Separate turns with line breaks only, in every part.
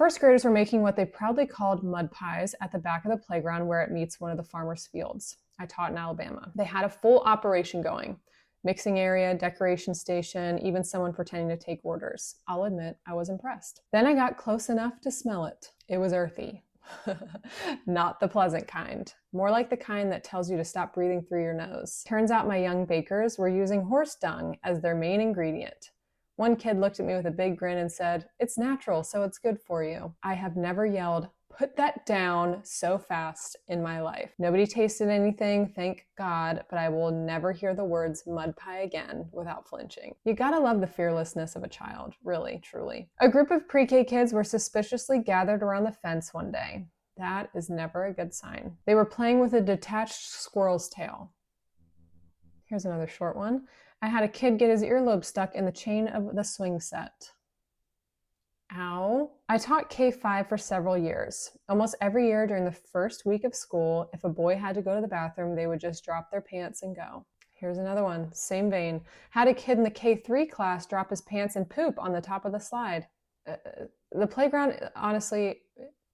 First graders were making what they proudly called mud pies at the back of the playground where it meets one of the farmers' fields. I taught in Alabama. They had a full operation going. Mixing area, decoration station, even someone pretending to take orders. I'll admit, I was impressed. Then I got close enough to smell it. It was earthy. Not the pleasant kind. More like the kind that tells you to stop breathing through your nose. Turns out my young bakers were using horse dung as their main ingredient. One kid looked at me with a big grin and said, "It's natural, so it's good for you." I have never yelled, "Put that down," so fast in my life. Nobody tasted anything, thank God, but I will never hear the words mud pie again without flinching. You gotta love the fearlessness of a child, really, truly. A group of pre-K kids were suspiciously gathered around the fence one day. That is never a good sign. They were playing with a detached squirrel's tail. Here's another short one. I had a kid get his earlobe stuck in the chain of the swing set. Ow. I taught K-5 for several years. Almost every year during the first week of school, if a boy had to go to the bathroom, they would just drop their pants and go. Here's another one, same vein. Had a kid in the K3 class drop his pants and poop on the top of the slide. The playground, honestly,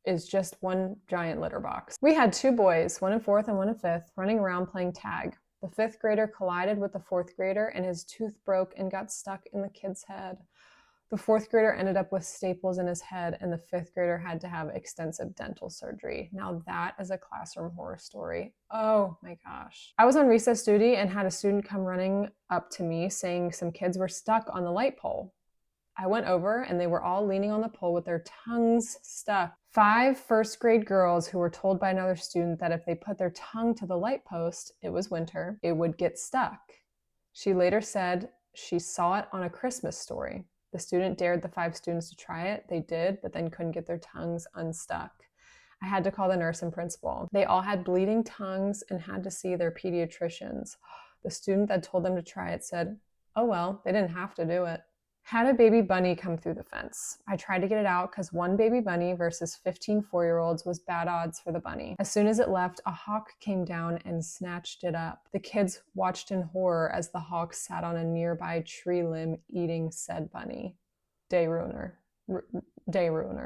is just one giant litter box. We had two boys, one in fourth and one in fifth, running around playing tag. The fifth grader collided with the fourth grader and his tooth broke and got stuck in the kid's head. The fourth grader ended up with staples in his head and the fifth grader had to have extensive dental surgery. Now that is a classroom horror story. Oh my gosh. I was on recess duty and had a student come running up to me saying some kids were stuck on the light pole. I went over and they were all leaning on the pole with their tongues stuck. 5 first grade girls who were told by another student that if they put their tongue to the light post, it was winter, it would get stuck. She later said she saw it on A Christmas Story. The student dared the 5 students to try it. They did, but then couldn't get their tongues unstuck. I had to call the nurse and principal. They all had bleeding tongues and had to see their pediatricians. The student that told them to try it said, "Oh well, they didn't have to do it." Had a baby bunny come through the fence. I tried to get it out because one baby bunny versus 15 4-year-olds was bad odds for the bunny. As soon as it left, a hawk came down and snatched it up. The kids watched in horror as the hawk sat on a nearby tree limb eating said bunny. Day ruiner. Day ruiner.